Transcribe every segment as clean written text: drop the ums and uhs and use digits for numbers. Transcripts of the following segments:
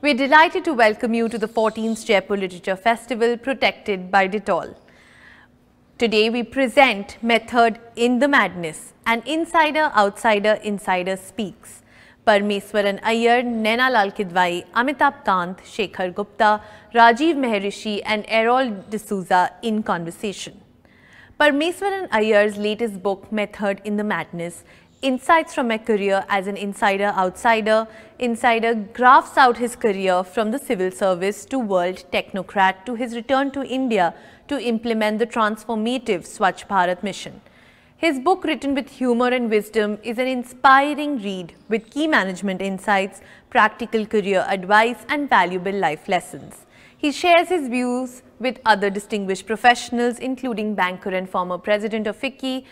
We're delighted to welcome you to the 14th Jaipur Literature Festival, protected by Dettol. Today we present Method in the Madness, an insider, outsider, insider speaks. Parameswaran Iyer, Naina Lal Kidwai, Amitabh Kant, Shekhar Gupta, Rajiv Maharishi and Errol D'Souza in conversation. Parameswaran Iyer's latest book, Method in the Madness, Insights from a Career as an Insider Outsider, graphs out his career from the civil service to world technocrat to his return to India to implement the transformative Swachh Bharat Mission. His book, written with humor and wisdom, is an inspiring read with key management insights, practical career advice and valuable life lessons. He shares his views with other distinguished professionals, including banker and former president of FICCI,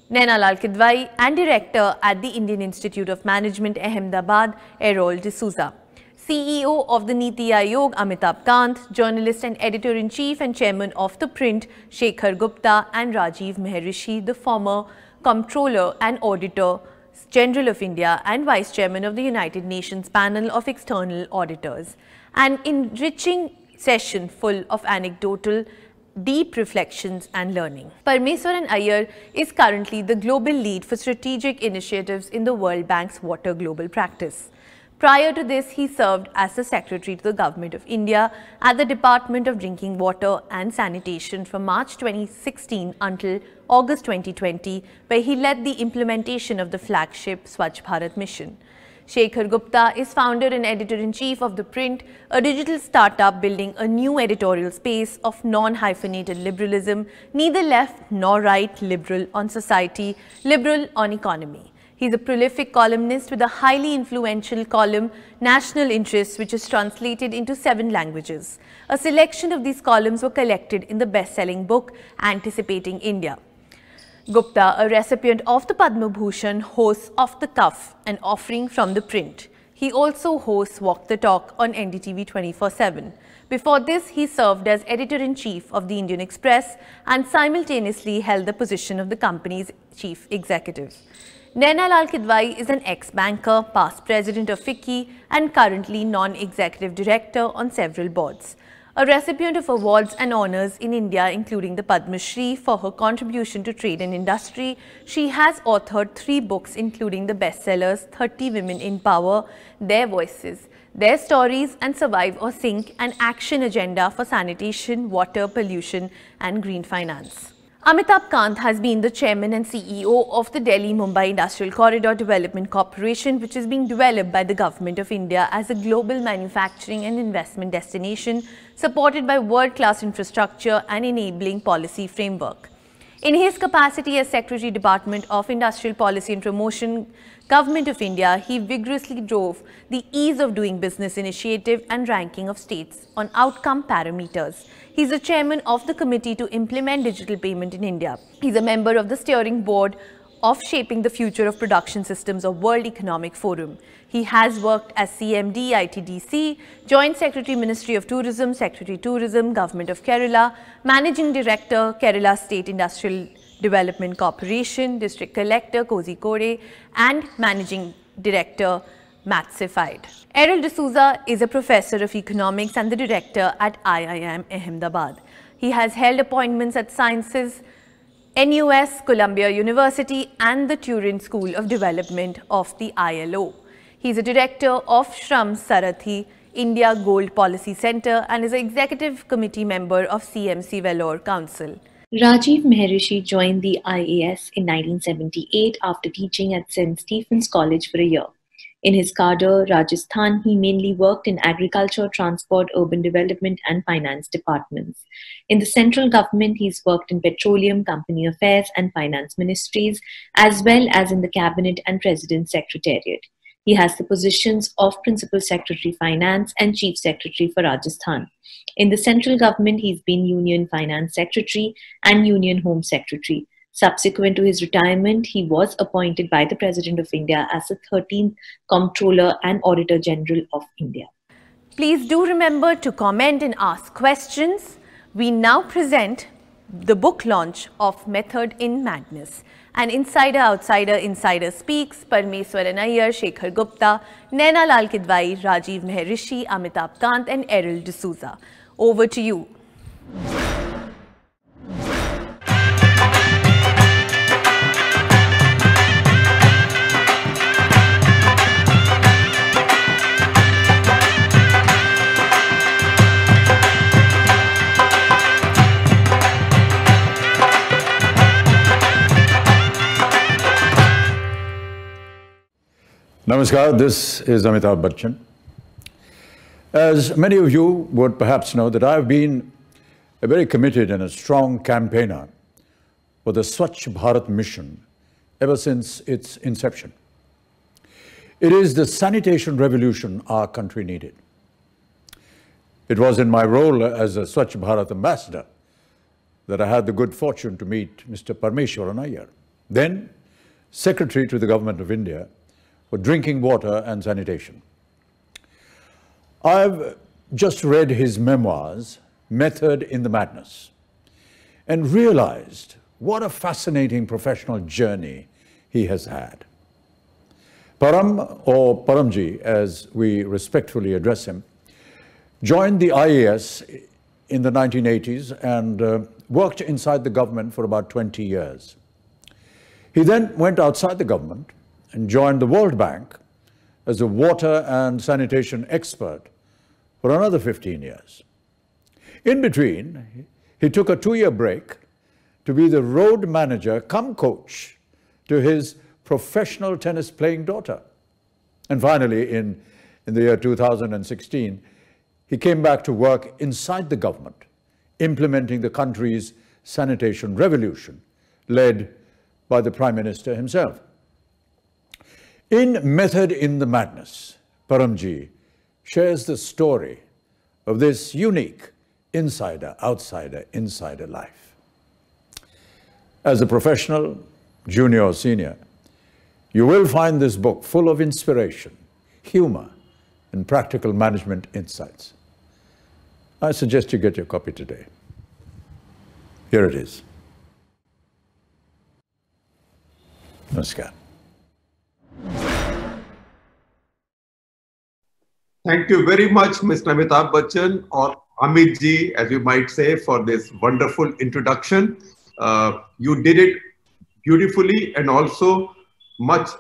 Naina Lal Kidwai, and director at the Indian Institute of Management, Ahmedabad, Errol D'Souza, CEO of the Niti Aayog, Amitabh Kant, journalist and editor-in-chief and chairman of the print, Shekhar Gupta, and Rajiv Maharishi, the former Comptroller and Auditor General of India and Vice Chairman of the United Nations Panel of External Auditors. An enriching session full of anecdotal, deep reflections and learning. Parameswaran Iyer is currently the global lead for strategic initiatives in the World Bank's Water Global Practice. Prior to this, he served as the Secretary to the Government of India at the Department of Drinking Water and Sanitation from March 2016 until August 2020, where he led the implementation of the flagship Swachh Bharat Mission. Shekhar Gupta is founder and editor-in-chief of The Print, a digital startup building a new editorial space of non-hyphenated liberalism, neither left nor right, liberal on society, liberal on economy. He is a prolific columnist with a highly influential column, National Interests, which is translated into 7 languages. A selection of these columns were collected in the best-selling book, Anticipating India. Gupta, a recipient of the Padma Bhushan, hosts Off the Cuff, an offering from The Print. He also hosts Walk the Talk on NDTV 24/7. Before this, he served as editor-in-chief of the Indian Express and simultaneously held the position of the company's chief executive. Naina Lal Kidwai is an ex-banker, past president of FICCI and currently non-executive director on several boards. A recipient of awards and honours in India, including the Padma Shri for her contribution to trade and industry, she has authored 3 books, including the bestsellers 30 Women in Power, Their Voices, Their Stories and Survive or Sink, an action agenda for sanitation, water, pollution and green finance. Amitabh Kant has been the chairman and CEO of the Delhi-Mumbai Industrial Corridor Development Corporation, which is being developed by the Government of India as a global manufacturing and investment destination supported by world-class infrastructure and enabling policy framework. In his capacity as Secretary Department of Industrial Policy and Promotion, Government of India, he vigorously drove the Ease of Doing Business initiative and ranking of states on outcome parameters. He is the chairman of the Committee to Implement Digital Payment in India. He is a member of the steering board of Shaping the Future of Production Systems of World Economic Forum. He has worked as CMD, ITDC, Joint Secretary, Ministry of Tourism, Secretary Tourism, Government of Kerala, Managing Director, Kerala State Industrial Development Corporation, District Collector, Kozhikode, and Managing Director, Mathsified. Errol D'Souza is a professor of economics and the director at IIM Ahmedabad. He has held appointments at Sciences, NUS, Columbia University and the Turin School of Development of the ILO. He is a director of Shram Sarathi India Gold Policy Center and is an executive committee member of CMC Vellore Council. Rajiv Maharishi joined the IAS in 1978 after teaching at St. Stephen's College for a year. In his cadre, Rajasthan, he mainly worked in agriculture, transport, urban development and finance departments. In the central government, he's worked in petroleum, company affairs and finance ministries, as well as in the cabinet and president's secretariat. He has the positions of Principal Secretary Finance and Chief Secretary for Rajasthan. In the central government, he's been Union Finance Secretary and Union Home Secretary. Subsequent to his retirement, he was appointed by the President of India as the 13th Comptroller and Auditor General of India. Please do remember to comment and ask questions. We now present the book launch of Method in Madness, And Insider, Outsider, Insider Speaks, Parameswaran Iyer, Shekhar Gupta, Naina Lal Kidwai, Rajiv Mehrishi, Amitabh Kant and Errol D'Souza. Over to you. Namaskar, this is Amitabh Bachchan. As many of you would perhaps know that I've been a very committed and a strong campaigner for the Swachh Bharat Mission ever since its inception. It is the sanitation revolution our country needed. It was in my role as a Swachh Bharat ambassador that I had the good fortune to meet Mr. Parameswaran Iyer, then Secretary to the Government of India for drinking water and sanitation. I've just read his memoirs, Method in the Madness, and realized what a fascinating professional journey he has had. Param, or Paramji, as we respectfully address him, joined the IAS in the 1980s and worked inside the government for about 20 years. He then went outside the government and joined the World Bank as a water and sanitation expert for another 15 years. In between, he took a 2-year break to be the road manager cum coach to his professional tennis playing daughter. And finally, in the year 2016, he came back to work inside the government, implementing the country's sanitation revolution, led by the Prime Minister himself. In Method in the Madness, Paramji shares the story of this unique insider, outsider, insider life. As a professional, junior or senior, you will find this book full of inspiration, humor, and practical management insights. I suggest you get your copy today. Here it is. Namaskar. Thank you very much, Mr. Amitabh Bachchan, or Amit ji, as you might say, for this wonderful introduction. You did it beautifully and also much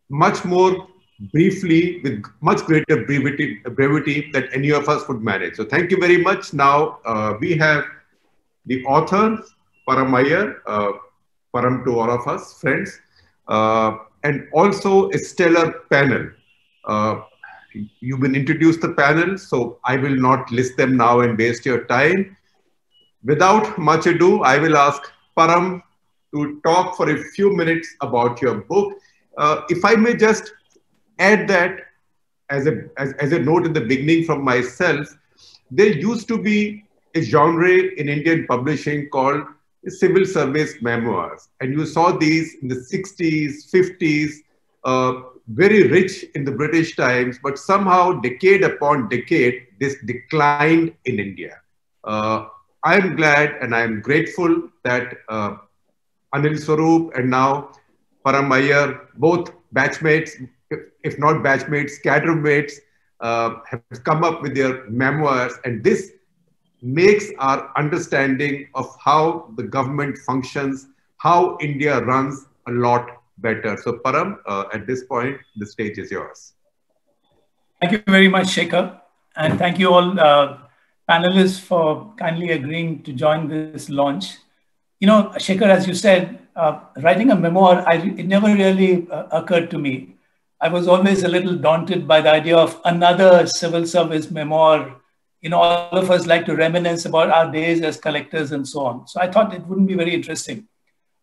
more briefly, with much greater brevity than any of us would manage. So thank you very much. Now we have the author, Param Iyer, Param to all of us, friends, and also a stellar panel. You've been introduced the panel, so I will not list them now and waste your time. Without much ado, I will ask Param to talk for a few minutes about your book. If I may just add that as a note in the beginning from myself, there used to be a genre in Indian publishing called civil service memoirs. And you saw these in the 60s, 50s, very rich in the British times, but somehow decade upon decade, this declined in India. I am glad and I am grateful that Anil Swaroop and now Param Iyer, both batchmates, if not batchmates, cadre mates, have come up with their memoirs, and this makes our understanding of how the government functions, how India runs, a lot better. So Param, at this point, the stage is yours. Thank you very much, Shekhar. And thank you all panelists for kindly agreeing to join this launch. You know, Shekhar, as you said, writing a memoir, it never really occurred to me. I was always a little daunted by the idea of another civil service memoir. You know, all of us like to reminisce about our days as collectors and so on. So I thought it wouldn't be very interesting.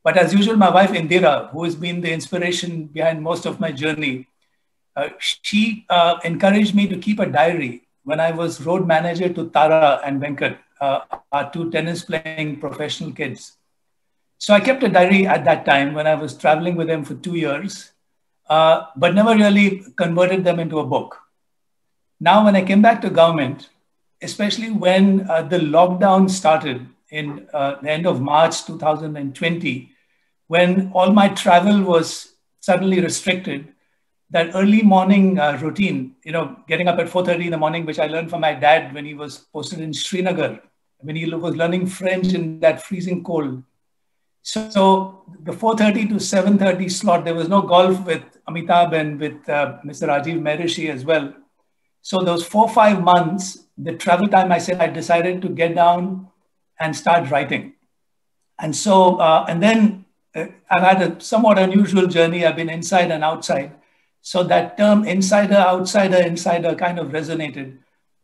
But as usual, my wife Indira, who has been the inspiration behind most of my journey, she encouraged me to keep a diary when I was road manager to Tara and Venkat, our 2 tennis playing professional kids. So I kept a diary at that time when I was traveling with them for 2 years, but never really converted them into a book. Now, when I came back to government, especially when the lockdown started in the end of March 2020, when all my travel was suddenly restricted, that early morning routine, getting up at 4:30 in the morning, which I learned from my dad when he was posted in Srinagar, when he was learning French in that freezing cold. So the 4:30 to 7:30 slot, there was no golf with Amitabh and with Mr. Rajiv Mehrishi as well. So those 4-5 months, the travel time, I decided to get down and start writing. And so, and then I've had a somewhat unusual journey. I've been inside and outside. So that term insider, outsider, insider kind of resonated.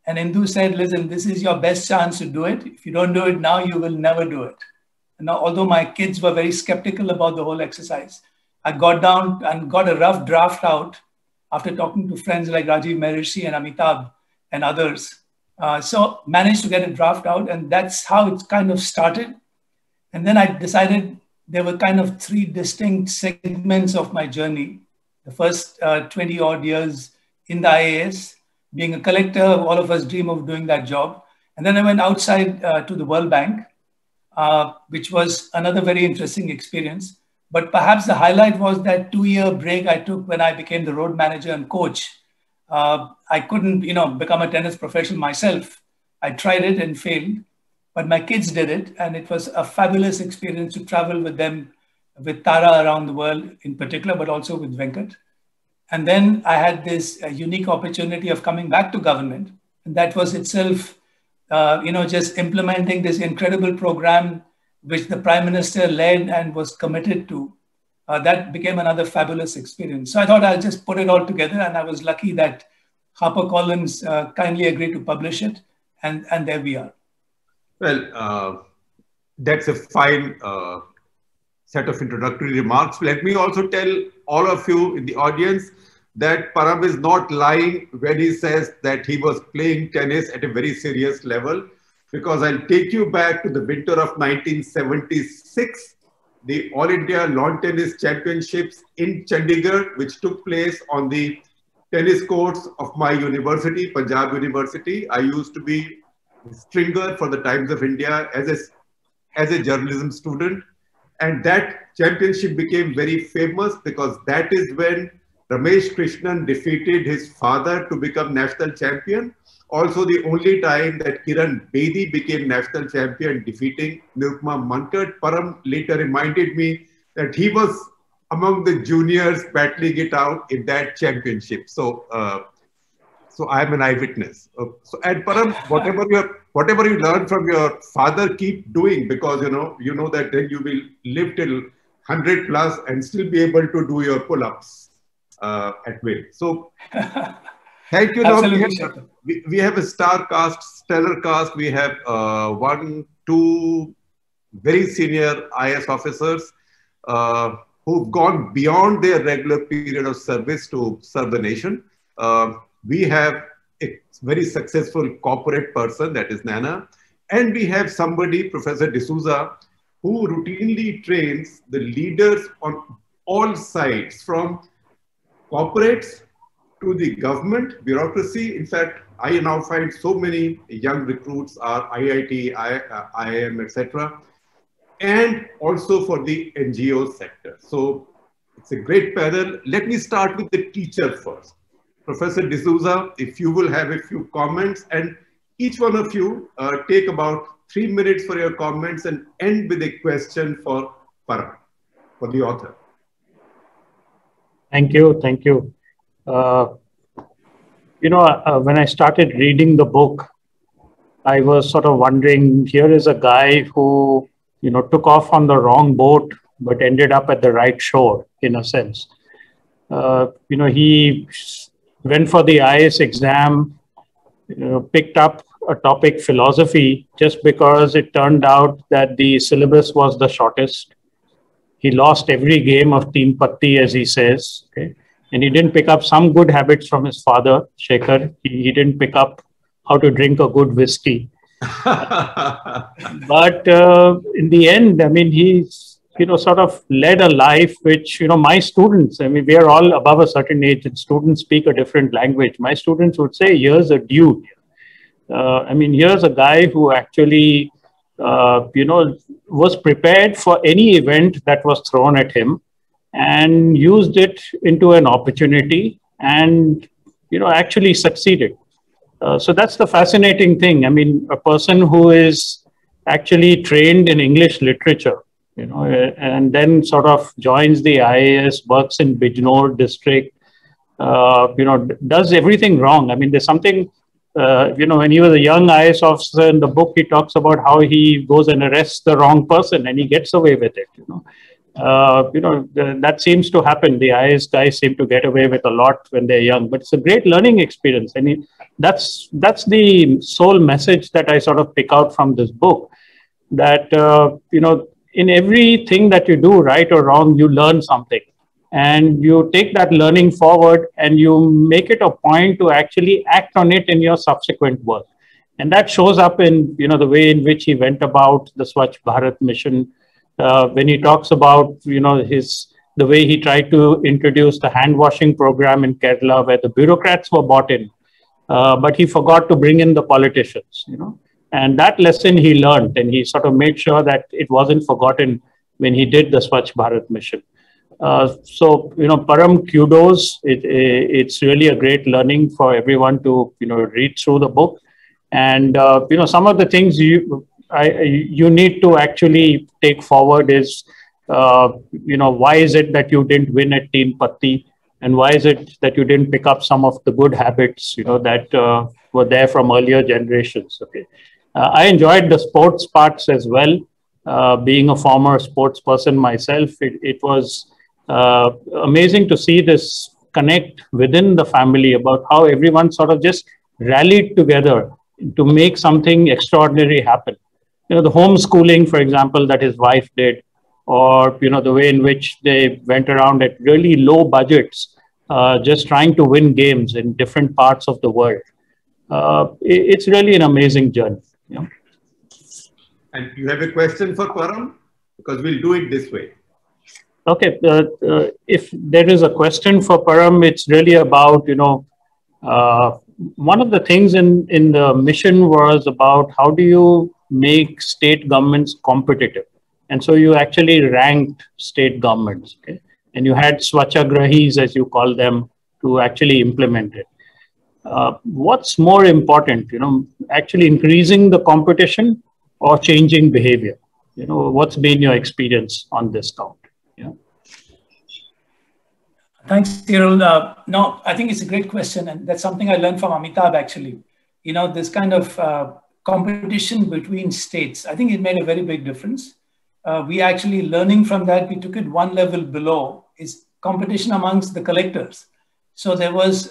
And Indu said, listen, this is your best chance to do it. If you don't do it now, you will never do it. And now, although my kids were very skeptical about the whole exercise, I got down and got a rough draft out after talking to friends like Rajiv Mehrishi and Amitabh and others. So managed to get a draft out, and that's how it kind of started. And then I decided there were kind of 3 distinct segments of my journey. The first 20 odd years in the IAS, being a collector, all of us dream of doing that job. And then I went outside to the World Bank, which was another very interesting experience. But perhaps the highlight was that 2-year break I took when I became the road manager and coach. I couldn't, become a tennis professional myself. I tried it and failed, but my kids did it. And it was a fabulous experience to travel with them, with Tara around the world in particular, but also with Venkat. And then I had this unique opportunity of coming back to government. And that was itself, just implementing this incredible program which the Prime Minister led and was committed to. That became another fabulous experience. So I thought I'll just put it all together, and I was lucky that HarperCollins kindly agreed to publish it, and there we are. Well, that's a fine set of introductory remarks. Let me also tell all of you in the audience that Param is not lying when he says that he was playing tennis at a very serious level, because I'll take you back to the winter of 1976, the All India Lawn Tennis Championships in Chandigarh, which took place on the tennis courts of my university, Punjab University. I used to be a stringer for the Times of India as a journalism student. And that championship became very famous because that is when Ramesh Krishnan defeated his father to become national champion. Also the only time that Kiran Bedi became national champion, defeating Nirupama Mankad. Param later reminded me that he was among the juniors battling it out in that championship. So I am an eyewitness. And Param, whatever you learn from your father, keep doing, because you know that then you will live till 100 plus and still be able to do your pull-ups at will. So thank you. We have a stellar cast. We have 2 very senior IAS officers who've gone beyond their regular period of service to serve the nation. We have a very successful corporate person, that is Naina. And we have somebody, Professor D'Souza, who routinely trains the leaders on all sides, from corporates to the government, bureaucracy. In fact, I now find so many young recruits are IIT, IIM, etc. And also for the NGO sector. So it's a great panel. Let me start with the teacher first. Professor D'Souza, if you will have a few comments, and each one of you take about 3 minutes for your comments and end with a question for Param, for the author. Thank you. Thank you. When I started reading the book, I was sort of wondering, here is a guy who, took off on the wrong boat, but ended up at the right shore, in a sense. He went for the IAS exam, picked up a topic, philosophy, just because it turned out that the syllabus was the shortest. He lost every game of Teen Patti, as he says. Okay? And he didn't pick up some good habits from his father, Shekhar. He didn't pick up how to drink a good whiskey. But in the end, he's, sort of led a life which, my students, we are all above a certain age and students speak a different language. My students would say, here's a dude. Here's a guy who actually was prepared for any event that was thrown at him and used it into an opportunity and, actually succeeded. So that's the fascinating thing. I mean, a person who is actually trained in English literature, and then sort of joins the IAS, works in Bijnor district, does everything wrong. I mean, there's something, when he was a young IAS officer in the book, he talks about how he goes and arrests the wrong person and he gets away with it, that seems to happen. The IAS guys seem to get away with a lot when they're young, but it's a great learning experience. And that's the sole message that I sort of pick out from this book, that, in everything that you do, right or wrong, you learn something. And you take that learning forward and you make it a point to actually act on it in your subsequent work. And that shows up in, the way in which he went about the Swachh Bharat Mission. When he talks about, the way he tried to introduce the hand washing program in Kerala, where the bureaucrats were bought in, but he forgot to bring in the politicians, and that lesson he learned, and he sort of made sure that it wasn't forgotten when he did the Swachh Bharat Mission. So, Param, kudos. It's really a great learning for everyone to, read through the book. And, some of the things you need to actually take forward is, why is it that you didn't win at Teen Patti? And why is it that you didn't pick up some of the good habits, that were there from earlier generations? Okay. I enjoyed the sports parts as well. Being a former sports person myself, it was amazing to see this connect within the family about how everyone sort of just rallied together to make something extraordinary happen. The homeschooling, for example, that his wife did, or, the way in which they went around at really low budgets, just trying to win games in different parts of the world. It's really an amazing journey. And you have a question for Param? Because we'll do it this way. Okay. If there is a question for Param, it's really about, one of the things in the mission was about how do you make state governments competitive. And so you actually ranked state governments, okay? And you had Swachhagrahis, as you call them, to actually implement it. What's more important, actually increasing the competition or changing behavior? What's been your experience on this count? Thanks, Cyril. No, I think it's a great question. And that's something I learned from Amitabh, actually. This kind of competition between states, I think it made a very big difference. We actually, learning from that, we took it one level below, is competition amongst the collectors. So there was,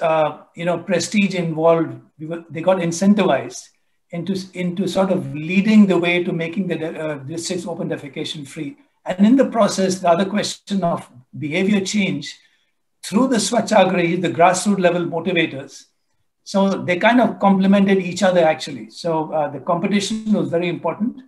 prestige involved. They got incentivized into sort of leading the way to making the districts open defecation free. And in the process, the other question of behavior change through the Swachhagrahi, the grassroots level motivators. So they kind of complemented each other, actually. So the competition was very important.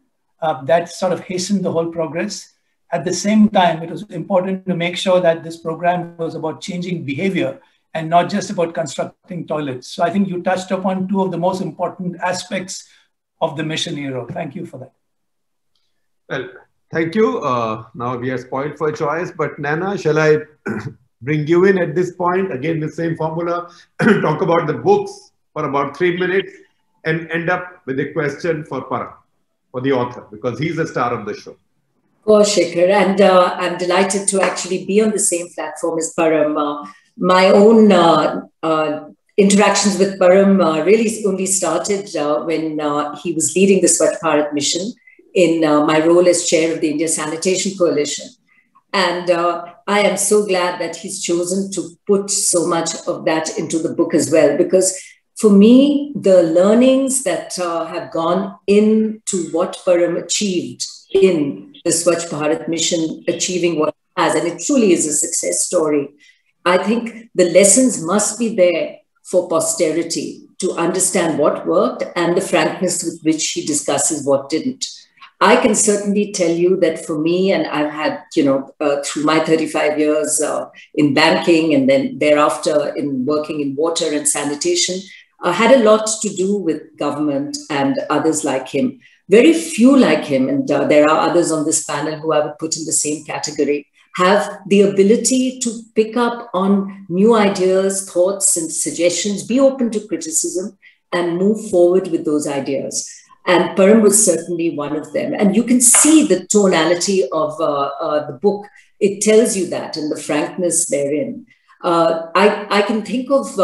That sort of hastened the whole progress. At the same time, it was important to make sure that this program was about changing behavior and not just about constructing toilets. So I think you touched upon two of the most important aspects of the mission, Hero. Thank you for that. Well, thank you. Now we are spoiled for choice, but Naina, shall I bring you in at this point? Again, the same formula, talk about the books for about 3 minutes and end up with a question for Param, for the author, because he's the star of the show. Of course, Shekhar, and I'm delighted to actually be on the same platform as Param. My own interactions with Param really only started when he was leading the Swachh Bharat Mission in my role as chair of the India Sanitation Coalition. And I am so glad that he's chosen to put so much of that into the book as well, because for me, the learnings that have gone into what Param achieved in the Swachh Bharat Mission, achieving what it has, and it truly is a success story. I think the lessons must be there for posterity to understand what worked and the frankness with which he discusses what didn't. I can certainly tell you that for me, and I've had, through my 35 years in banking and then thereafter in working in water and sanitation, had a lot to do with government and others like him. Very few like him, and there are others on this panel who I would put in the same category, have the ability to pick up on new ideas, thoughts, and suggestions, be open to criticism, and move forward with those ideas. And Param was certainly one of them. And you can see the tonality of the book. It tells you that, and the frankness therein. I can think of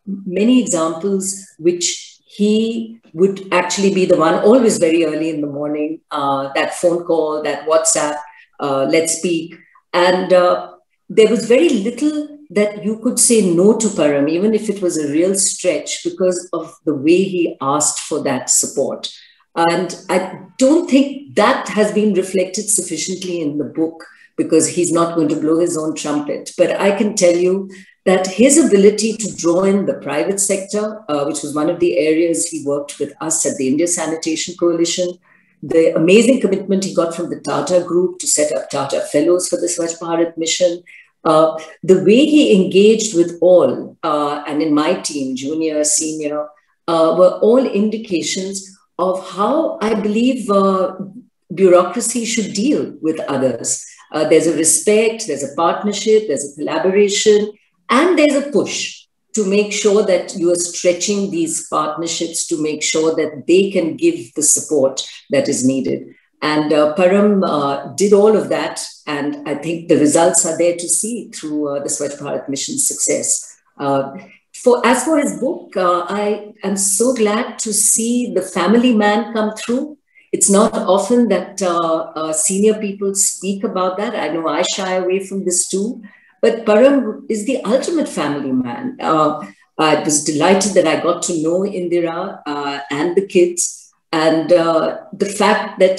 many examples which he would actually be the one, always very early in the morning, that phone call, that WhatsApp, let's speak. And there was very little that you could say no to Param, even if it was a real stretch, because of the way he asked for that support. And I don't think that has been reflected sufficiently in the book, because he's not going to blow his own trumpet. But I can tell you that his ability to draw in the private sector, which was one of the areas he worked with us at the India Sanitation Coalition, the amazing commitment he got from the Tata Group to set up Tata Fellows for the Swachh Bharat Mission, the way he engaged with all, and in my team, junior, senior, were all indications of how I believe bureaucracy should deal with others. There's a respect, there's a partnership, there's a collaboration, and there's a push to make sure that you are stretching these partnerships to make sure that they can give the support that is needed. And Param did all of that. And I think the results are there to see through the Swachh Bharat Mission's success. As for his book, I am so glad to see the family man come through. It's not often that senior people speak about that. I know I shy away from this too. But Param is the ultimate family man. I was delighted that I got to know Indira and the kids. And the fact that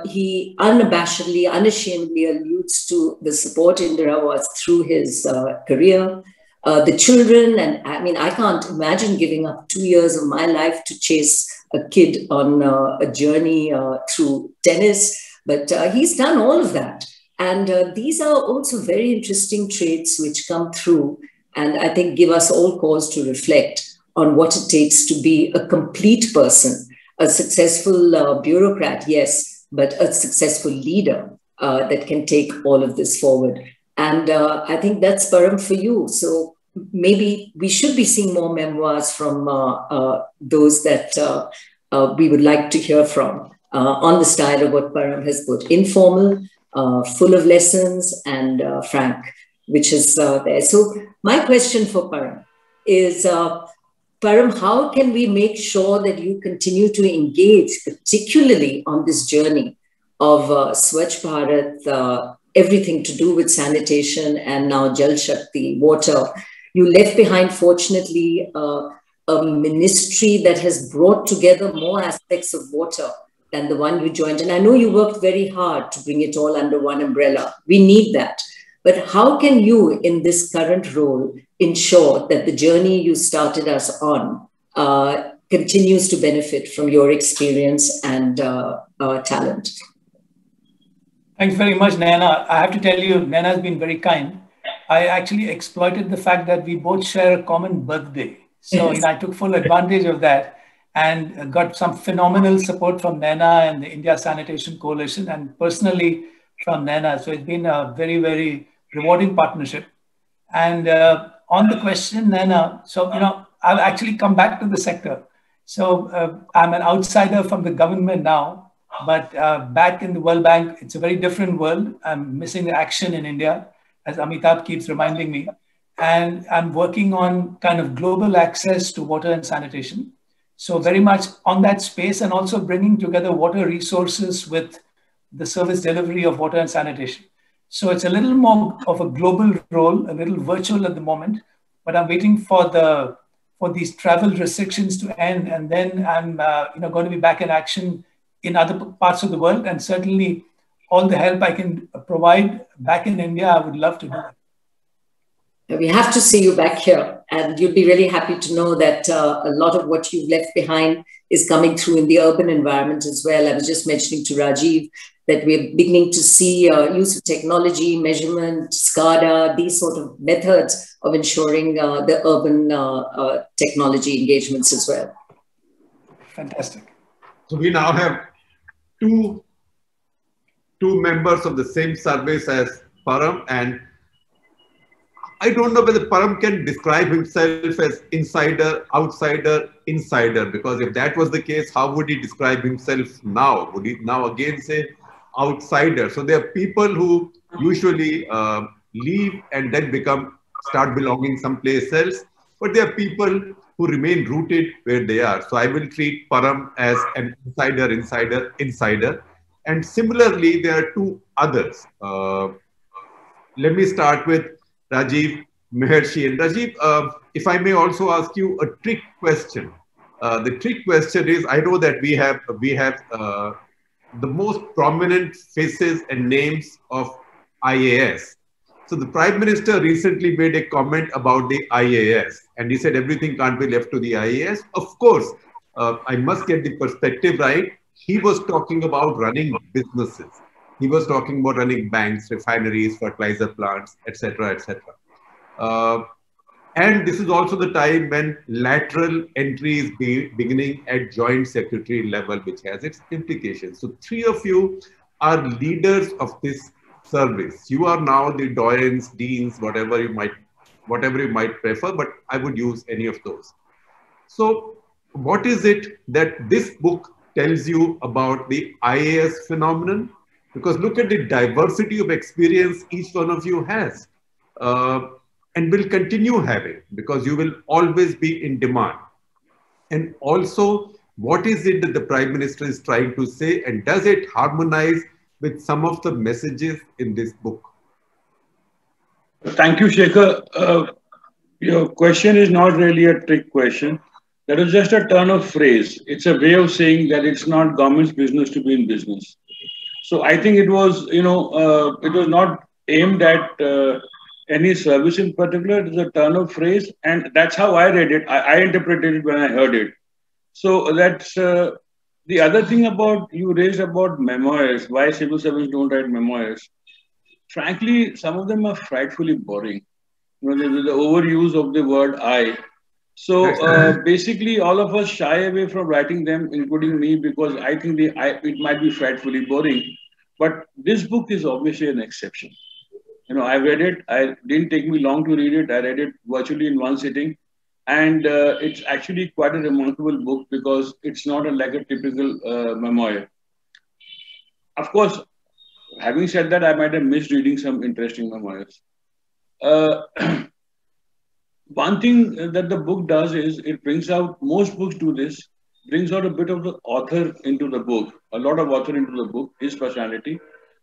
he unabashedly, unashamedly alludes to the support Indira was through his career. The children, and I mean, I can't imagine giving up 2 years of my life to chase a kid on a journey through tennis, but he's done all of that. And these are also very interesting traits which come through, and I think give us all cause to reflect on what it takes to be a complete person, a successful bureaucrat, yes, but a successful leader that can take all of this forward. And I think that's Param for you. So maybe we should be seeing more memoirs from those that we would like to hear from on the style of what Param has put. Informal, full of lessons, and frank, which is there. So my question for Param is, Param, how can we make sure that you continue to engage, particularly on this journey of Swachh Bharat, everything to do with sanitation and now Jal Shakti, water? You left behind, fortunately, a ministry that has brought together more aspects of water than the one you joined. And I know you worked very hard to bring it all under one umbrella. We need that. But how can you, in this current role, ensure that the journey you started us on continues to benefit from your experience and talent? Thanks very much, Naina. I have to tell you, Naina has been very kind. I actually exploited the fact that we both share a common birthday. So I took full advantage of that and got some phenomenal support from Naina and the India Sanitation Coalition, and personally from Naina. So it's been a very, very rewarding partnership. And on the question, Naina, so, I'll actually come back to the sector. So I'm an outsider from the government now, but back in the World Bank, it's a very different world. I'm missing the action in India, as Amitabh keeps reminding me. And I'm working on kind of global access to water and sanitation. So very much on that space, and also bringing together water resources with the service delivery of water and sanitation. So it's a little more of a global role, a little virtual at the moment, but I'm waiting for these travel restrictions to end. And then I'm going to be back in action in other parts of the world. And certainly all the help I can provide back in India, I would love to do that. We have to see you back here, and you'll be really happy to know that a lot of what you've left behind is coming through in the urban environment as well. I was just mentioning to Rajiv that we're beginning to see use of technology, measurement, SCADA, these sort of methods of ensuring the urban technology engagements as well. Fantastic. So we now have two members of the same service as Param, and I don't know whether Param can describe himself as insider, outsider, insider, because if that was the case, how would he describe himself now? Would he now again say outsider? So there are people who usually leave and then start belonging someplace else, but there are people who remain rooted where they are. So I will treat Param as an insider, insider, insider. And similarly, there are two others. Let me start with Rajiv, Mehershi. And Rajiv, if I may also ask you a trick question. The trick question is, I know that we have the most prominent faces and names of IAS. So the Prime Minister recently made a comment about the IAS, and he said everything can't be left to the IAS. Of course, I must get the perspective right. He was talking about running businesses. He was talking about running banks, refineries, fertilizer plants, etc., etc. And this is also the time when lateral entry is beginning at joint secretary level, which has its implications. So three of you are leaders of this service. You are now the doyens, deans, whatever you might prefer, but I would use any of those. So what is it that this book tells you about the IAS phenomenon? Because look at the diversity of experience each one of you has, and will continue having, because you will always be in demand. And also, what is it that the Prime Minister is trying to say, and does it harmonize with some of the messages in this book? Thank you, Shekhar. Your question is not really a trick question. That is just a turn of phrase. It's a way of saying that it's not government's business to be in business. So I think it was, it was not aimed at any service in particular. It is a turn of phrase, and that's how I read it. I interpreted it when I heard it. So that's the other thing about you raised about memoirs. Why civil servants don't write memoirs? Frankly, some of them are frightfully boring. There's the overuse of the word I. So basically, all of us shy away from writing them, including me, because I think it might be frightfully boring. But this book is obviously an exception. I read it. It didn't take me long to read it. I read it virtually in one sitting. And it's actually quite a remarkable book because it's not like a typical memoir. Of course, having said that, I might have missed reading some interesting memoirs. One thing that the book does is it brings out, most books do this, brings out a bit of the author into the book, a lot of author into the book, his personality.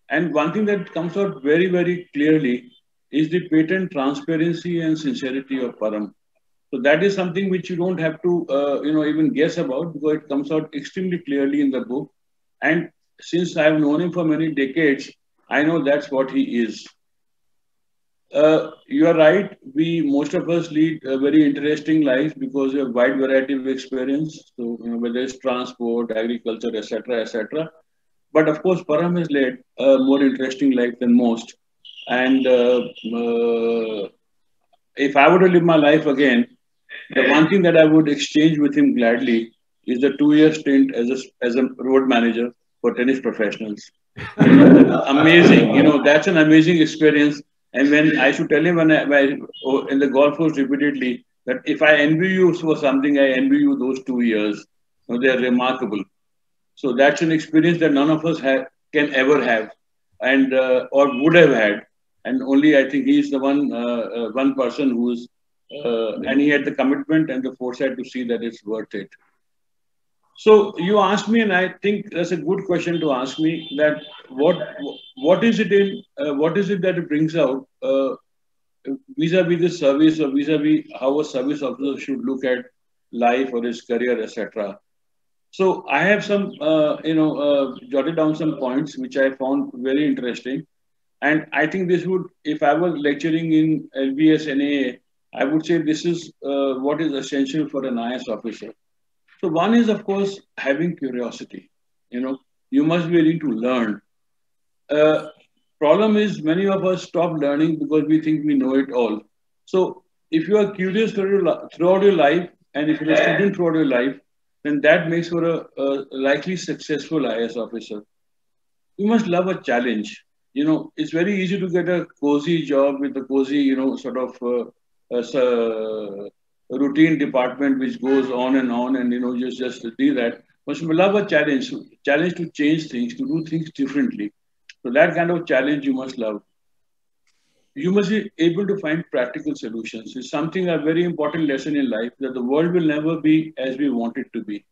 And one thing that comes out very, very clearly is the patent transparency and sincerity of Param. So that is something which you don't have to, even guess about, because it comes out extremely clearly in the book. And since I've known him for many decades, I know that's what he is. You are right. Most of us lead a very interesting lives because we have a wide variety of experience. So, whether it's transport, agriculture, etc., etc. But of course, Param has led a more interesting life than most. And if I were to live my life again, the one thing that I would exchange with him gladly is the 2-year stint as a road manager for tennis professionals. Amazing. That's an amazing experience. And when I should tell him when in the golf course repeatedly that if I envy you for something, I envy you those 2 years. They are remarkable. So that's an experience that none of us can ever have, and or would have had. And only I think he's the one person who's and he had the commitment and the foresight to see that it's worth it. So you asked me, and I think that's a good question to ask me, that what is it that it brings out vis-a-vis the service, or vis-a-vis how a service officer should look at life or his career, etc. So I have some, jotted down some points which I found very interesting. And I think this would, if I was lecturing in LBS NAA, I would say this is what is essential for an IS officer. So one is, of course, having curiosity. You know, you must be willing to learn. Problem is many of us stop learning because we think we know it all. So if you are curious throughout your life, and if you're a student throughout your life, then that makes for a likely successful IS officer. You must love a challenge. You know, it's very easy to get a cozy job with a cozy, you know, sort of a routine department which goes on, and you know, just do that. But you love a challenge to change things, to do things differently. So that kind of challenge you must love. You must be able to find practical solutions. It's something, a very important lesson in life, that the world will never be as we want it to be.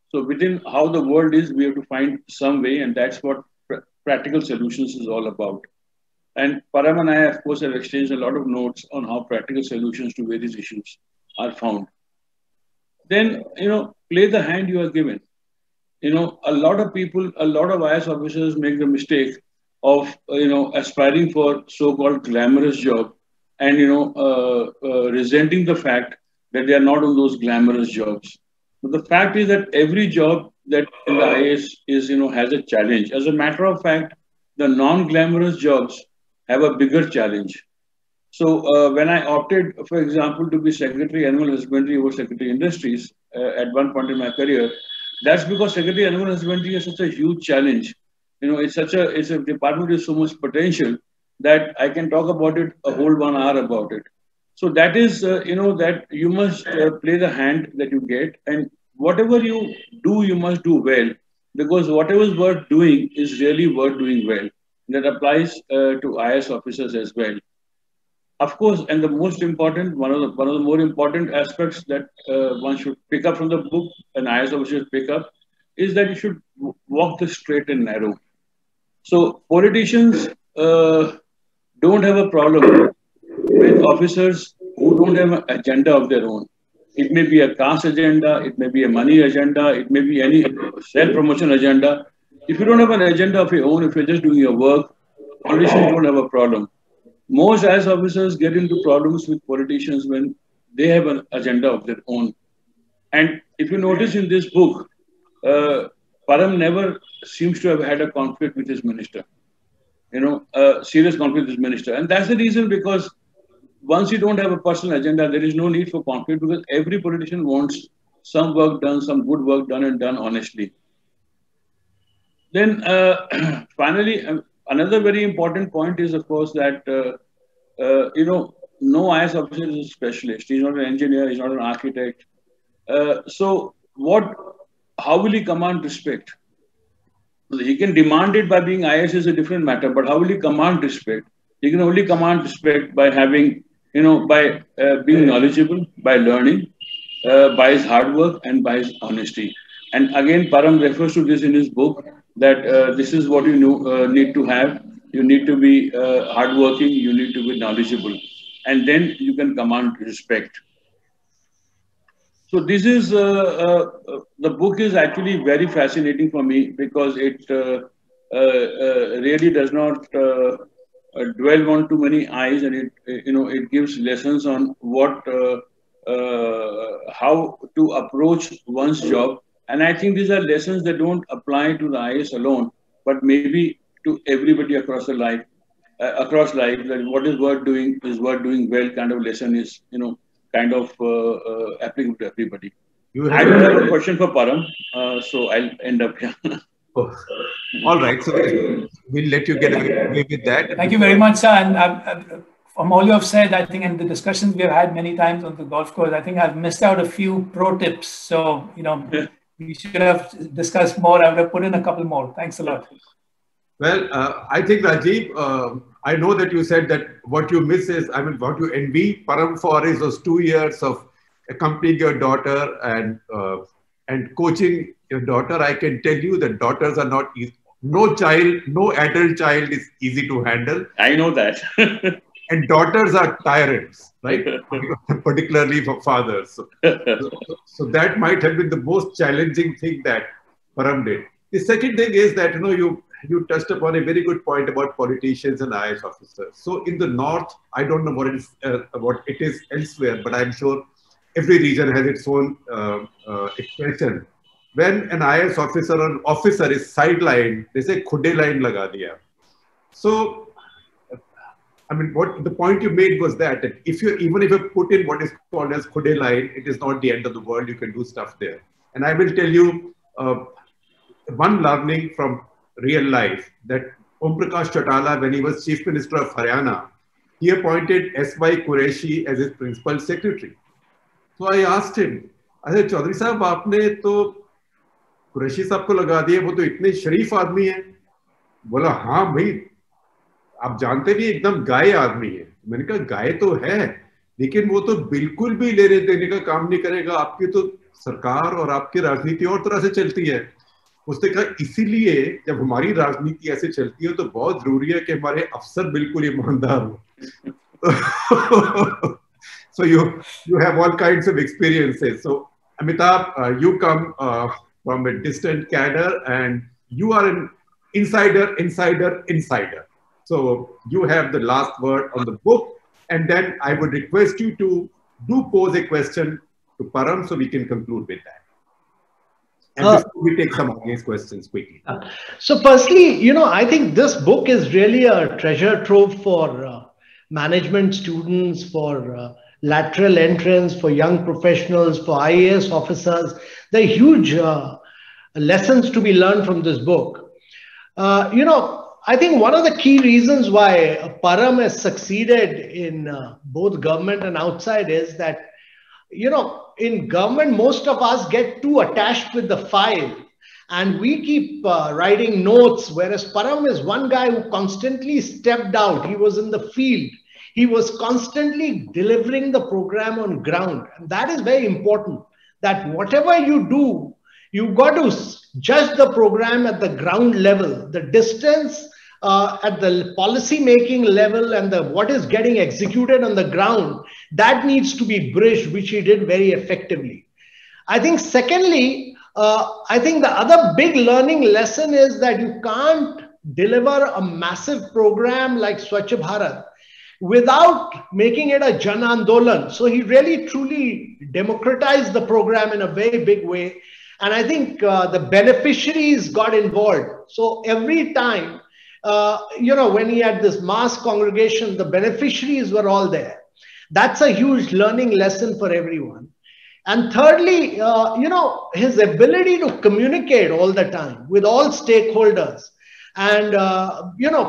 So within how the world is, we have to find some way, and that's what practical solutions is all about. And Param and I, of course, have exchanged a lot of notes on how practical solutions to various issues are found. Then, you know, play the hand you are given. You know, a lot of people, a lot of IS officers make the mistake of, you know, aspiring for so-called glamorous job and, you know, resenting the fact that they are not on those glamorous jobs. But the fact is that every job that in the IS is, you know, has a challenge. As a matter of fact, the non-glamorous jobs have a bigger challenge. So when I opted, for example, to be Secretary Animal Husbandry over Secretary Industries at one point in my career, that's because Secretary Animal Husbandry is such a huge challenge. You know, it's a department with so much potential that I can talk about it a whole 1 hour about it. So that is, you know, that you must play the hand that you get, and whatever you do, you must do well, because whatever is worth doing is really worth doing well. That applies to IS officers as well. Of course, and the most important, one of the more important aspects that one should pick up from the book, an IS officer should pick up, is that you should walk the straight and narrow. So politicians don't have a problem with officers who don't have an agenda of their own. It may be a caste agenda, it may be a money agenda, it may be any self-promotion agenda. If you don't have an agenda of your own, if you're just doing your work, politicians don't have a problem. Most IS officers get into problems with politicians when they have an agenda of their own. And if you notice in this book, Param never seems to have had a conflict with his minister, you know, a serious conflict with his minister. And that's the reason, because once you don't have a personal agenda, there is no need for conflict, because every politician wants some work done, some good work done, and done honestly. Then finally, another very important point is, of course, that, you know, no IS officer is a specialist. He's not an engineer, he's not an architect. So how will he command respect? He can demand it by being IS is a different matter, but how will he command respect? He can only command respect by having, you know, by being knowledgeable, by learning, by his hard work, and by his honesty. And again, Param refers to this in his book, that this is what you need to have. You need to be hardworking, you need to be knowledgeable, and then you can command respect. So this is, the book is actually very fascinating for me, because it really does not dwell on too many eyes, and it, you know, it gives lessons on what, how to approach one's job. And I think these are lessons that don't apply to the IS alone, but maybe to everybody across the life, across life, that what is worth doing well kind of lesson is, you know, kind of applicable to everybody. I don't have a question for Param, so I'll end up here. Oh. All right, so we'll let you get away with that. Thank you very much, sir. And from all you have said, I think, and the discussions we have had many times on the golf course, I think I've missed out a few pro tips. So, you know, we should have discussed more. I would have put in a couple more. Thanks a lot. Well, I think, Rajiv, I know that you said that what you miss is, I mean, what you envy Param for is those 2 years of accompanying your daughter and coaching your daughter. I can tell you that daughters are not easy. No adult child is easy to handle. I know that. And daughters are tyrants, right? Particularly for fathers. So that might have been the most challenging thing that Param did. The second thing is that, you know, you you touched upon a very good point about politicians and IAS officers. So in the north, I don't know what it is elsewhere, but I'm sure every region has its own expression. When an IAS officer or an officer is sidelined, they say "Khude line laga diya." So, I mean, what the point you made was that even if you put in what is called as "Khude line," it is not the end of the world. You can do stuff there. And I will tell you one learning from real life, that Om Prakash Chautala, when he was Chief Minister of Haryana, he appointed S.Y. Qureshi as his principal secretary. So I asked him, I said, Chaudhary साहब आपने तो कुरैशी साहब को लगा दिए, वो तो इतने शरीफ आदमी हैं. बोला हाँ भाई, आप जानते नहीं एकदम गाय आदमी है. मैंने कहा गाय तो है, लेकिन वो तो बिल्कुल भी लेने देने का काम नहीं करेगा. आपकी तो सरकार और आपकी राजनीति और तरह से चलती है. उसने कहा इसीलिए जब हमारी राजनीति ऐसे चलती है तो बहुत जरूरी है कि हमारे अफसर बिल्कुल ईमानदार हो. So you have all kinds of experiences. So Amitabh, you come from a distant cadre and you are an insider. So you have the last word on the book, and then I would request you to pose a question to Param so we can conclude with that. And before we take some audience questions quickly. So firstly, I think this book is really a treasure trove for management students, for lateral entrance, for young professionals, for IAS officers. There are huge lessons to be learned from this book. I think one of the key reasons why Param has succeeded in both government and outside is that, in government, most of us get too attached with the file and we keep writing notes, whereas Param is one guy who constantly stepped out. He was in the field. He was constantly delivering the program on ground. And that is very important, that whatever you do, you've got to judge the program at the ground level, the distance at the policy making level, and what is getting executed on the ground, that needs to be bridged, which he did very effectively. I think secondly, I think the other big learning lesson is that you can't deliver a massive program like Swachh Bharat without making it a Jan Andolan. So he really truly democratized the program in a very big way. And I think the beneficiaries got involved. So every time, when he had this mass congregation, the beneficiaries were all there. That's a huge learning lesson for everyone. And thirdly, his ability to communicate all the time with all stakeholders and,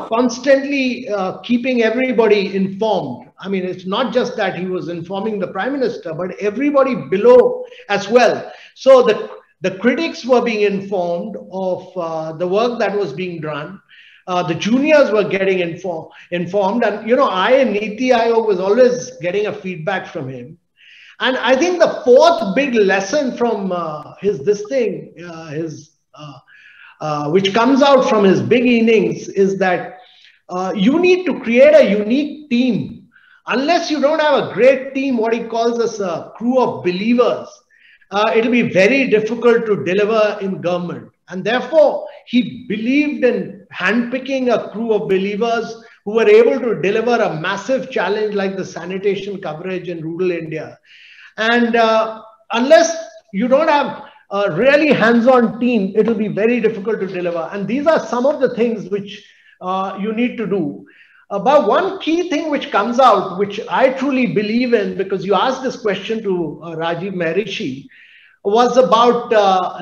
constantly keeping everybody informed. I mean, it's not just that he was informing the Prime Minister, but everybody below as well. So the critics were being informed of the work that was being done. The juniors were getting informed. And, I and Niti Aayog was always getting a feedback from him. And I think the fourth big lesson from which comes out from his big innings is that you need to create a unique team. Unless you don't have a great team, what he calls as a crew of believers, it'll be very difficult to deliver in government. And therefore, he believed in handpicking a crew of believers who were able to deliver a massive challenge like the sanitation coverage in rural India. And unless you don't have a really hands-on team, it will be very difficult to deliver. And these are some of the things which you need to do. But one key thing which comes out, which I truly believe in, because you asked this question to Rajiv Maharishi, was about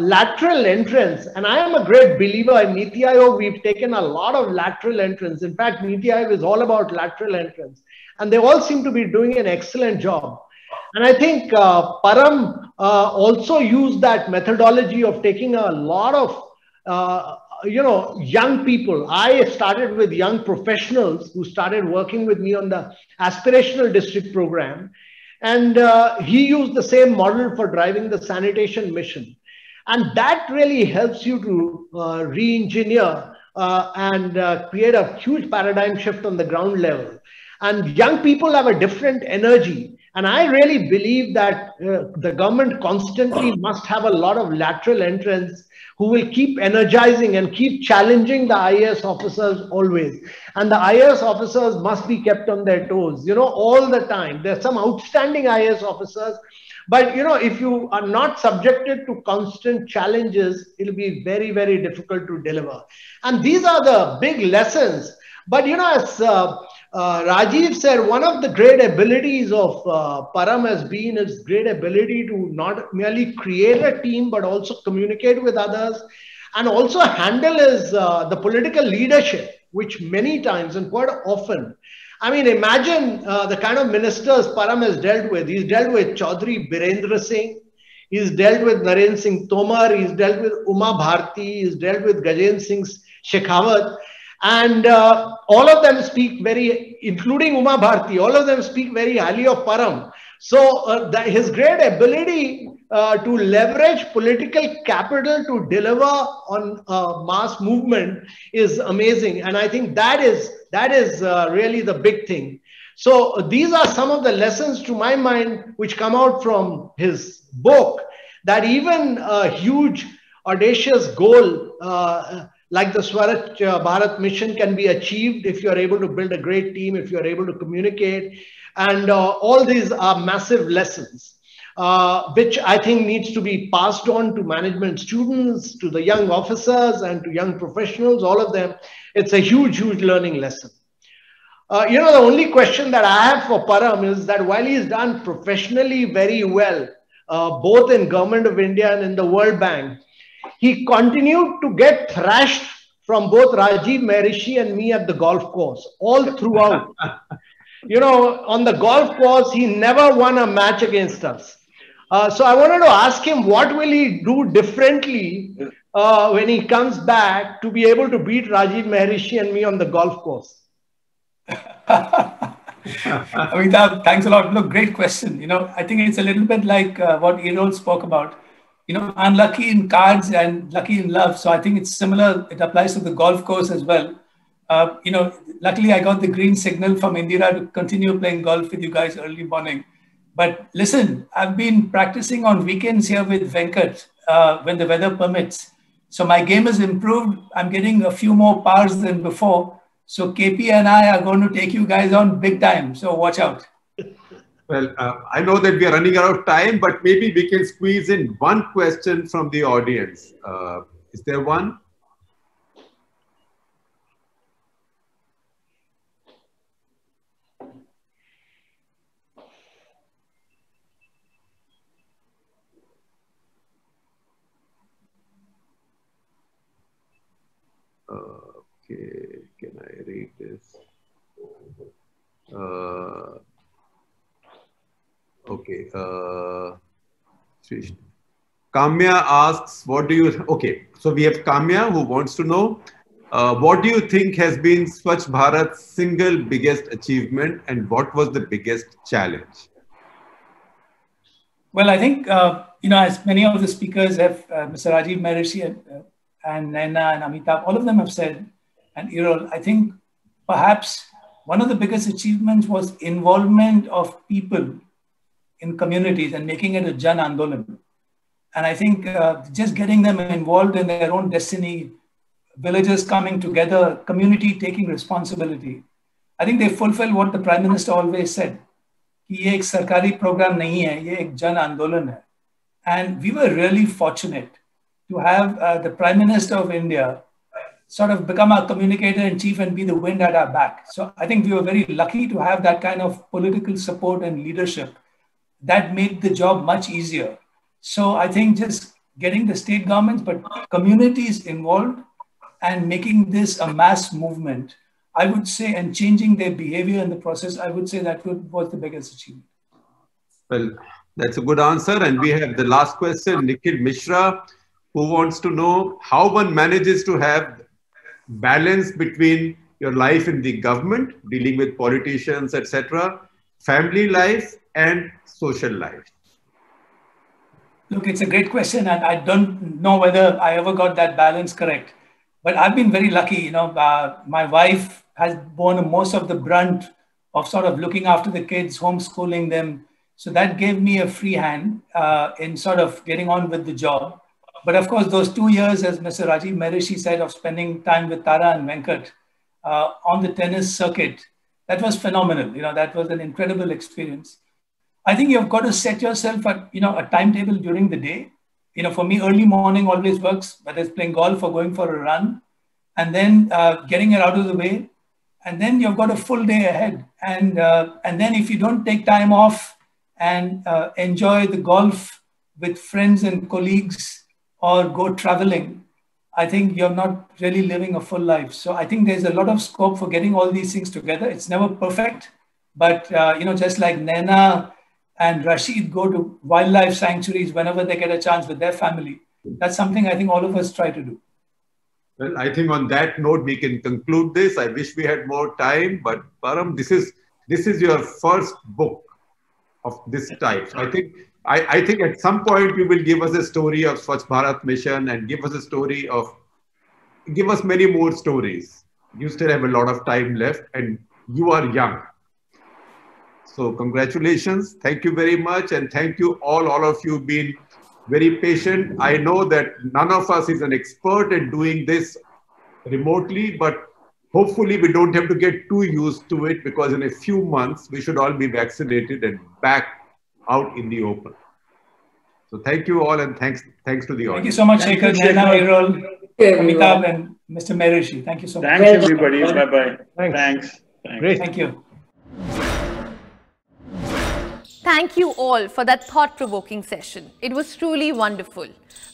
lateral entrance. And I am a great believer in Niti Aayog. We've taken a lot of lateral entrance. In fact, Niti Aayog is all about lateral entrance. And they all seem to be doing an excellent job. And I think Param also used that methodology of taking a lot of, young people. I started with young professionals who started working with me on the aspirational district program. And he used the same model for driving the sanitation mission. And that really helps you to re-engineer and create a huge paradigm shift on the ground level. And young people have a different energy. And I really believe that the government constantly must have a lot of lateral entrants who will keep energizing and keep challenging the IAS officers always. And the IAS officers must be kept on their toes, you know, all the time. There's some outstanding IAS officers, but you know, if you are not subjected to constant challenges, it'll be very, very difficult to deliver. And these are the big lessons. But you know, as Rajiv said, one of the great abilities of Param has been his great ability to not merely create a team, but also communicate with others and also handle his the political leadership, which many times and quite often, I mean, imagine the kind of ministers Param has dealt with. He's dealt with Chaudhry Birendra Singh. He's dealt with Narendra Singh Tomar. He's dealt with Uma Bharti. He's dealt with Gajendra Singh Shekhawat. And all of them speak very, including Uma Bharti, all of them speak very highly of Param. So his great ability to leverage political capital to deliver on mass movement is amazing. And I think that is really the big thing. So these are some of the lessons to my mind which come out from his book, that even a huge audacious goal like the Swachh Bharat Mission can be achieved if you are able to build a great team, if you are able to communicate. And all these are massive lessons, which I think needs to be passed on to management students, to the young officers and to young professionals, all of them. It's a huge, huge learning lesson. You know, the only question that I have for Param is that while he's done professionally very well, both in Government of India and in the World Bank, he continued to get thrashed from both Rajiv Maharishi and me at the golf course all throughout. You know, on the golf course, he never won a match against us. So I wanted to ask him, what will he do differently when he comes back to be able to beat Rajiv Maharishi and me on the golf course? Amitabh, thanks a lot. Look, great question. You know, I think it's a little bit like what Errol spoke about. You know, I'm lucky in cards and lucky in love. So I think it's similar. It applies to the golf course as well. You know, luckily I got the green signal from Indira to continue playing golf with you guys early morning. But listen, I've been practicing on weekends here with Venkat when the weather permits. So my game has improved. I'm getting a few more pars than before. So KP and I are going to take you guys on big time. So watch out. Well, I know that we are running out of time, but maybe we can squeeze in one question from the audience. Is there one? Okay, can I read this? Okay. Kamya asks, what do you, okay, so we have Kamya who wants to know, what do you think has been Swachh Bharat's single biggest achievement and what was the biggest challenge? Well, I think, you know, as many of the speakers have, Mr. Rajiv Maharishi and Naina and Amitabh, all of them have said, and Errol, I think perhaps one of the biggest achievements was involvement of people in communities and making it a Jan Andolan. And I think just getting them involved in their own destiny, villagers coming together, community taking responsibility. I think they fulfill what the Prime Minister always said. ये एक सरकारी program नहीं है, ये एक Jan Andolan है. And we were really fortunate to have the Prime Minister of India sort of become our communicator in chief and be the wind at our back. So I think we were very lucky to have that kind of political support and leadership that made the job much easier. So I think just getting the state governments, but communities involved and making this a mass movement, I would say, and changing their behavior in the process, I would say that was the biggest achievement. Well, that's a good answer. And we have the last question, Nikhil Mishra, who wants to know how one manages to have balance between your life in the government, dealing with politicians, etc., family life and social life. Look, it's a great question, and I don't know whether I ever got that balance correct. But I've been very lucky. You know, my wife has borne most of the brunt of sort of looking after the kids, homeschooling them, So that gave me a free hand in sort of getting on with the job. But of course, those 2 years, as Mr. Rajiv Merishi said, of spending time with Tara and Venkat on the tennis circuit, that was phenomenal. That was an incredible experience. I think you've got to set yourself a timetable during the day. For me, early morning always works, whether it's playing golf or going for a run, and then getting it out of the way. And then you've got a full day ahead. And then if you don't take time off and enjoy the golf with friends and colleagues or go traveling, I think you're not really living a full life. So I think there's a lot of scope for getting all these things together. It's never perfect, but just like Naina and Rashid go to wildlife sanctuaries whenever they get a chance with their family, that's something I think all of us try to do. Well, I think on that note, we can conclude this. I wish we had more time, but Param, this is your first book of this type. So I think at some point you will give us a story of Swachh Bharat Mission and give us many more stories. You still have a lot of time left and you are young. So congratulations. Thank you very much. And thank you all of you been very patient. I know that none of us is an expert at doing this remotely, but hopefully we don't have to get too used to it, because in a few months we should all be vaccinated and back out in the open. So thank you all, and thanks to the audience. Thank you so much, Shekhar, Naina, Amitabh, and Mr. Merishi. Thank you so much. Thanks everybody. Bye-bye. Thanks. Great. Thank you. Thank you all for that thought-provoking session. It was truly wonderful.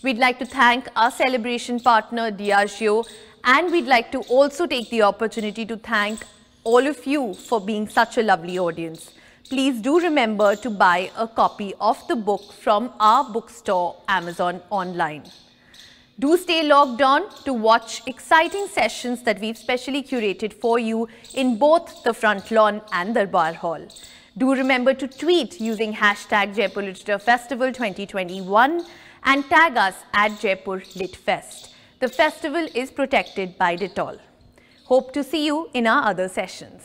We'd like to thank our celebration partner, Diageo, and we'd like to also take the opportunity to thank all of you for being such a lovely audience. Please do remember to buy a copy of the book from our bookstore, Amazon online. Do stay logged on to watch exciting sessions that we've specially curated for you in both the front lawn and Darbar Hall. Do remember to tweet using hashtag Jaipur Literature Festival 2021 and tag us at Jaipur Lit Fest. The festival is protected by Dettol. Hope to see you in our other sessions.